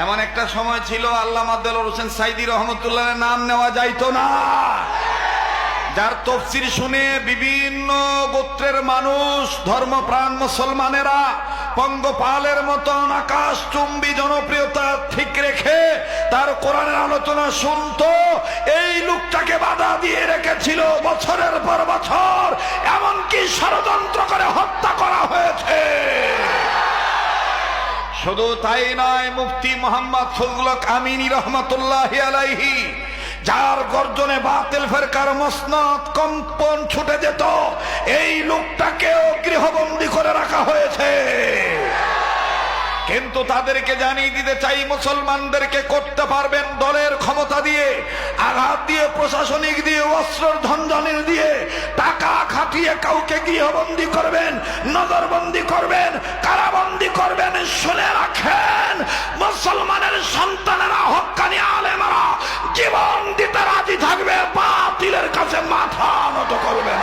এমন একটা সময় ছিল আল্লামা দেলোয়ার হোসেন সাইদী রহমতুল্লাহের নাম নেওয়া যাইতো না, যার তফসির শুনে বিভিন্ন গোত্রের মানুষ, ধর্মপ্রাণ মুসলমানেরা পঙ্গপালের মতন আকাশ চুম্বী জনপ্রিয়তা ঠিক রেখে তার কোরআনের আলোচনা শুনতো। এই লোকটাকে বাধা দিয়ে রেখেছিল বছরের পর বছর, এমনকি ষড়যন্ত্র করে হত্যা করা হয়েছে। শুধু তাই নয়, মুফতি মোহাম্মদ ফজলুল হক আমিনী রহমতুল্লাহি আলাইহি, যার গর্জনে বাতিল ফেরকার মসনদ কম্পন ছুটে যেত, এই লোকটাকেও গৃহবন্দী করে রাখা হয়েছে। কিন্তু তাদেরকে জানিয়ে দিতে চাই, মুসলমানদেরকে করতে পারবেন দলের ক্ষমতা দিয়ে, আঘাত দিয়ে, প্রশাসনিক দিয়ে, অস্ত্রের ঝঞ্ঝানি দিয়ে, টাকা খাটিয়ে কাউকে গৃহবন্দী করবেন, নজরবন্দী করবেন, কারাবন্দী করবেন। শুনে রাখেন, মুসলমানের সন্তানেরা, হক্কানি আলেমরা জীবন দিতে রাজি থাকবে, বাতিলের কাছে মাথা নত করবে।